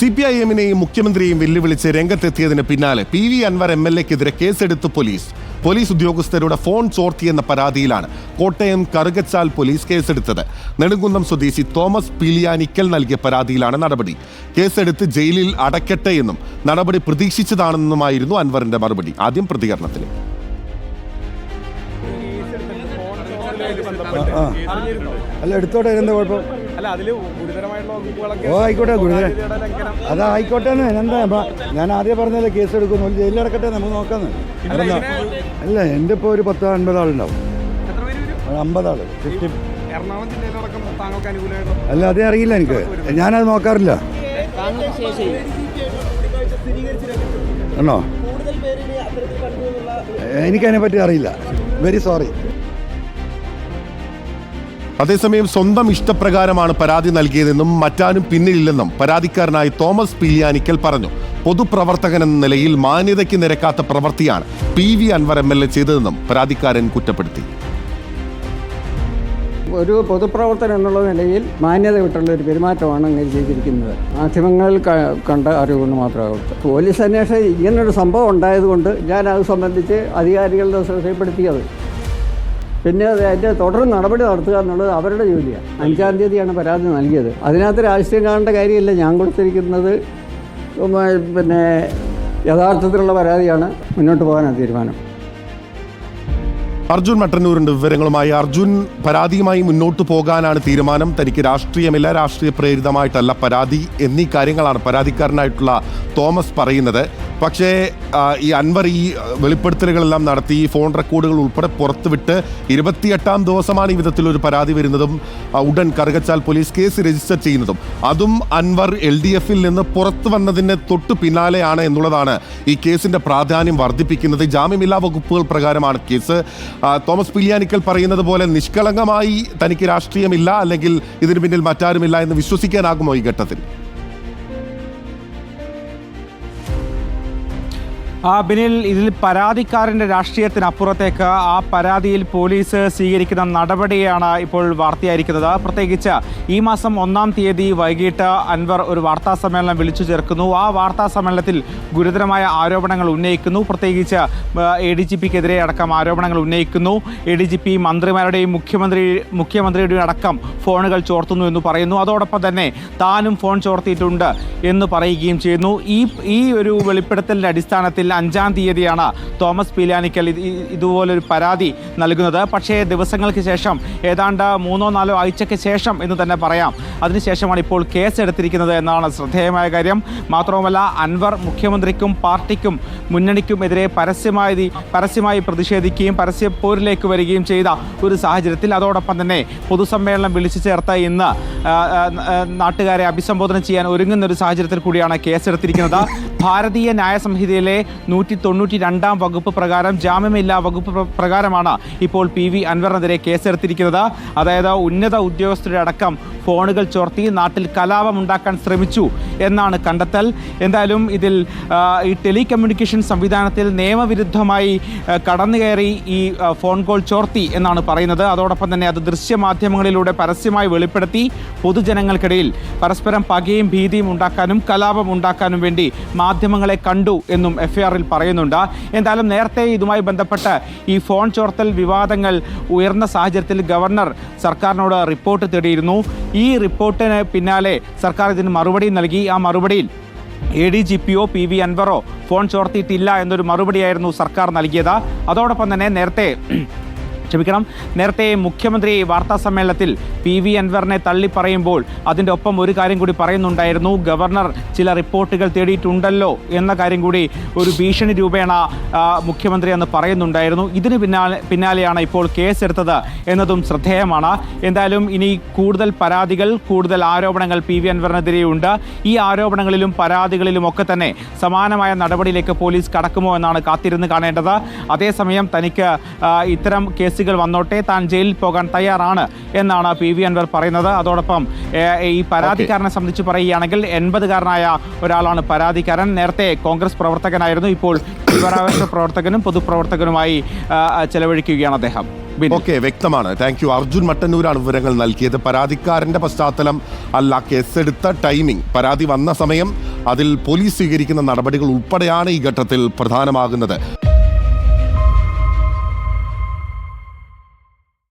CPIM-നെയും മുഖ്യമന്ത്രിയെയും വെല്ലുവിളിച്ച് രംഗത്തെത്തിയതിന് പിന്നാലെ PV അൻവർ MLA-ക്കെതിരെ കേസെടുത്ത് പോലീസ് ഉദ്യോഗസ്ഥരുടെ ഫോൺ ചോർത്തിയെന്ന പരാതിയിലാണ് കോട്ടയം കറുകച്ചാൽ പോലീസ് കേസെടുത്തത്. നെടുങ്കുന്നം സ്വദേശി തോമസ് പീലിയാനിക്കൽ നൽകിയ പരാതിയിലാണ് നടപടി. കേസെടുത്ത് ജയിലിൽ അടയ്ക്കട്ടെ എന്നും നടപടി പ്രതീക്ഷിച്ചതാണെന്നുമായിരുന്നു അൻവറിന്റെ മറുപടി. ആദ്യം പ്രതികരണത്തിൽ അല്ല എടുത്തോട്ടെ, എന്താ കുഴപ്പം? ഓ ആയിക്കോട്ടെ, ഗുരുതരം അതായിക്കോട്ടെ എന്ന് എന്താ ഞാൻ ആദ്യം പറഞ്ഞല്ലേ, കേസ് എടുക്കുന്നു, ജയിലിലടക്കട്ടെ, നമുക്ക് നോക്കാന്ന്. അല്ല എൻ്റെ ഇപ്പോൾ ഒരു 10-50 ആളുണ്ടാവും. 50 ആള് 50. അല്ല അതേ അറിയില്ല എനിക്ക്, ഞാനത് നോക്കാറില്ല. ആണോ? എനിക്കതിനെ പറ്റി അറിയില്ല. Very sorry. അതേസമയം സ്വന്തം ഇഷ്ടപ്രകാരമാണ് പരാതി നൽകിയതെന്നും മറ്റാരും പിന്നിലില്ലെന്നും പരാതിക്കാരനായ തോമസ് പീലിയാനിക്കൽ പറഞ്ഞു. പൊതുപ്രവർത്തകൻ എന്ന നിലയിൽ മാന്യതയ്ക്ക് നിരക്കാത്ത പ്രവൃത്തിയാണ് PV അൻവർ MLA ചെയ്തതെന്നും പരാതിക്കാരൻ കുറ്റപ്പെടുത്തി. ഒരു പൊതുപ്രവർത്തനം എന്നുള്ള നിലയിൽ മാന്യത വിട്ടുള്ള ഒരു പെരുമാറ്റമാണ് അങ്ങനെ ചെയ്തിരിക്കുന്നത്. മാധ്യമങ്ങളിൽ കണ്ട അറിവുകൊണ്ട് മാത്രമേ. പോലീസ് അന്വേഷണം ഇങ്ങനൊരു സംഭവം ഉണ്ടായതുകൊണ്ട് ഞാൻ അത് സംബന്ധിച്ച് അധികാരികളുടെ ശ്രദ്ധപ്പെടുത്തിയത്. പിന്നെ അതിൻ്റെ തുടർ നടപടി നടത്തുക എന്നുള്ളത് അവരുടെ ജോലിയാണ്. 5-ാം തീയതിയാണ് പരാതി നൽകിയത്. അതിനകത്ത് രാഷ്ട്രീയം കാണേണ്ട കാര്യമില്ല. ഞാൻ കൊടുത്തിരിക്കുന്നത് പിന്നെ യഥാർത്ഥത്തിലുള്ള പരാതിയാണ്. മുന്നോട്ട് പോകാനാണ് തീരുമാനം. അർജുൻ മട്ടന്നൂരിന്റെ വിവരങ്ങളുമായി. അർജുൻ, പരാതിയുമായി മുന്നോട്ട് പോകാനാണ് തീരുമാനം. തനിക്ക് രാഷ്ട്രീയമില്ല, രാഷ്ട്രീയ പ്രേരിതമായിട്ടല്ല പരാതി എന്നീ കാര്യങ്ങളാണ് പരാതിക്കാരനായിട്ടുള്ള തോമസ് പറയുന്നത്. പക്ഷേ ഈ അൻവർ ഈ വെളിപ്പെടുത്തലുകളെല്ലാം നടത്തി ഈ ഫോൺ റെക്കോർഡുകൾ ഉൾപ്പെടെ പുറത്തുവിട്ട് 28-ാം ദിവസമാണ് ഈ വിധത്തിലൊരു പരാതി വരുന്നതും ഉടൻ കറുകച്ചാൽ പോലീസ് കേസ് രജിസ്റ്റർ ചെയ്യുന്നതും. അതും അൻവർ LDF-ൽ നിന്ന് പുറത്തു വന്നതിന് തൊട്ടു പിന്നാലെയാണ് എന്നുള്ളതാണ് ഈ കേസിന്റെ പ്രാധാന്യം വർദ്ധിപ്പിക്കുന്നത്. ജാമ്യമില്ലാ വകുപ്പുകൾ പ്രകാരമാണ് കേസ്. തോമസ് പീലിയാനിക്കൽ പറയുന്നത് പോലെ നിഷ്കളങ്കമായി തനിക്ക് രാഷ്ട്രീയമില്ല, അല്ലെങ്കിൽ ഇതിന് പിന്നിൽ മറ്റാരുമില്ല എന്ന് വിശ്വസിക്കാനാകുമോ ഈ ഘട്ടത്തിൽ? ബിനിൽ, ഇതിൽ പരാതിക്കാരൻ്റെ രാഷ്ട്രീയത്തിനപ്പുറത്തേക്ക് ആ പരാതിയിൽ പോലീസ് സ്വീകരിക്കുന്ന നടപടിയാണ് ഇപ്പോൾ വാർത്തയായിരിക്കുന്നത്. പ്രത്യേകിച്ച് ഈ മാസം 1-ാം തീയതി വൈകിട്ട് അൻവർ ഒരു വാർത്താ സമ്മേളനം വിളിച്ചു ചേർക്കുന്നു. ആ വാർത്താ സമ്മേളനത്തിൽ ഗുരുതരമായ ആരോപണങ്ങൾ ഉന്നയിക്കുന്നു. പ്രത്യേകിച്ച് ADGP-ക്കെതിരെ അടക്കം ആരോപണങ്ങൾ ഉന്നയിക്കുന്നു. ADGP മന്ത്രിമാരുടെയും മുഖ്യമന്ത്രിയുടെയും അടക്കം ഫോണുകൾ ചോർത്തുന്നു എന്ന് പറയുന്നു. അതോടൊപ്പം തന്നെ താനും ഫോൺ ചോർത്തിയിട്ടുണ്ട് എന്ന് പറയുകയും ചെയ്യുന്നു. ഈ ഒരു വെളിപ്പെടുത്തലിൻ്റെ അടിസ്ഥാനത്തിൽ 5-ാം തീയതിയാണ് തോമസ് പീലിയാനിക്കൽ ഇതുപോലൊരു പരാതി നൽകുന്നത്. പക്ഷേ ദിവസങ്ങൾക്ക് ശേഷം, ഏതാണ്ട് 3-4 ആഴ്ചയ്ക്ക് ശേഷം എന്ന് തന്നെ പറയാം, അതിനുശേഷമാണ് ഇപ്പോൾ കേസ് എടുത്തിരിക്കുന്നത് എന്നാണ് ശ്രദ്ധേയമായ കാര്യം. മാത്രവുമല്ല, അൻവർ മുഖ്യമന്ത്രിക്കും പാർട്ടിക്കും മുന്നണിക്കും എതിരെ പരസ്യമായി പ്രതിഷേധിക്കുകയും പരസ്യപ്പോരിലേക്ക് വരികയും ചെയ്ത ഒരു സാഹചര്യത്തിൽ, അതോടൊപ്പം തന്നെ പൊതുസമ്മേളനം വിളിച്ചു ചേർത്ത ഇന്ന് നാട്ടുകാരെ അഭിസംബോധന ചെയ്യാൻ ഒരുങ്ങുന്ന ഒരു സാഹചര്യത്തിൽ കൂടിയാണ് കേസെടുത്തിരിക്കുന്നത്. ഭാരതീയ ന്യായ സംഹിതയിലെ 192-ാം വകുപ്പ് പ്രകാരം, ജാമ്യമില്ലാ വകുപ്പ് പ്രകാരമാണ് ഇപ്പോൾ PV അൻവറിനെതിരെ കേസെടുത്തിരിക്കുന്നത്. അതായത് ഉന്നത ഉദ്യോഗസ്ഥരുടെ അടക്കം ഫോണുകൾ ചോർത്തി നാട്ടിൽ കലാപമുണ്ടാക്കാൻ ശ്രമിച്ചു എന്നാണ് കണ്ടെത്തൽ. എന്തായാലും ഇതിൽ ഈ ടെലികമ്മ്യൂണിക്കേഷൻ സംവിധാനത്തിൽ നിയമവിരുദ്ധമായി കടന്നുകയറി ഈ ഫോൺ കോൾ ചോർത്തി എന്നാണ് പറയുന്നത്. അതോടൊപ്പം തന്നെ അത് ദൃശ്യമാധ്യമങ്ങളിലൂടെ പരസ്യമായി വെളിപ്പെടുത്തി പൊതുജനങ്ങൾക്കിടയിൽ പരസ്പരം പകയും ഭീതിയും ഉണ്ടാക്കാനും കലാപം ഉണ്ടാക്കാനും വേണ്ടി മാധ്യമങ്ങളെ കണ്ടു എന്നും FIR-ൽ പറയുന്നുണ്ട്. എന്തായാലും നേരത്തെ ഇതുമായി ബന്ധപ്പെട്ട് ഈ ഫോൺ ചോർത്തൽ വിവാദങ്ങൾ ഉയർന്ന സാഹചര്യത്തിൽ ഗവർണർ സർക്കാരിനോട് റിപ്പോർട്ട് തേടിയിരുന്നു. ഈ റിപ്പോർട്ടിന് പിന്നാലെ സർക്കാർ ഇതിന് മറുപടി നൽകി. ആ മറുപടിയിൽ ADGP-യോ PV അൻവറോ ഫോൺ ചോർത്തിയിട്ടില്ല എന്നൊരു മറുപടിയായിരുന്നു സർക്കാർ നൽകിയത്. അതോടൊപ്പം തന്നെ നേരത്തെ മുഖ്യമന്ത്രി വാർത്താ സമ്മേളനത്തിൽ PV അൻവറിനെ തള്ളിപ്പറയുമ്പോൾ അതിൻ്റെ ഒപ്പം ഒരു കാര്യം കൂടി പറയുന്നുണ്ടായിരുന്നു. ഗവർണർ ചില റിപ്പോർട്ടുകൾ തേടിയിട്ടുണ്ടല്ലോ എന്ന കാര്യം കൂടി ഒരു ഭീഷണി രൂപേണ മുഖ്യമന്ത്രി അന്ന് പറയുന്നുണ്ടായിരുന്നു. ഇതിന് പിന്നാലെയാണ് ഇപ്പോൾ കേസെടുത്തത് എന്നതും ശ്രദ്ധേയമാണ്. എന്തായാലും ഇനി കൂടുതൽ പരാതികൾ, കൂടുതൽ ആരോപണങ്ങൾ PV അൻവറിനെതിരെയുണ്ട്. ഈ ആരോപണങ്ങളിലും പരാതികളിലും ഒക്കെ തന്നെ സമാനമായ നടപടിയിലേക്ക് പോലീസ് കടക്കുമോ എന്നാണ് കാത്തിരുന്ന് കാണേണ്ടത്. അതേസമയം തനിക്ക് ഇത്തരം കേസുകൾ വന്നോട്ടെ, താൻ ജയിലിൽ പോകാൻ തയ്യാറാണ് എന്നാണ് PV അൻവർ പറയുന്നത്. അതോടൊപ്പം ഈ പരാതിക്കാരനെ സംബന്ധിച്ച് പറയുകയാണെങ്കിൽ 80-കാരനായ ഒരാളാണ് പരാതിക്കാരൻ. നേരത്തെ കോൺഗ്രസ് പ്രവർത്തകനായിരുന്നു. ഇപ്പോൾ വിവരാവകാശ പ്രവർത്തകനും പൊതുപ്രവർത്തകനുമായി ചെലവഴിക്കുകയാണ് അദ്ദേഹം. ഓക്കെ, വ്യക്തമാണ്. Thank you. അർജുൻ മട്ടന്നൂരാണ് വിവരങ്ങൾ നൽകിയത്. പരാതിക്കാരന്റെ പശ്ചാത്തലം അല്ല, കേസെടുത്ത ടൈമിംഗ്, പരാതി വന്ന സമയം അതിൽ പോലീസ് സ്വീകരിക്കുന്ന നടപടികൾ ഉൾപ്പെടെയാണ് ഈ ഘട്ടത്തിൽ പ്രധാനമാകുന്നത്.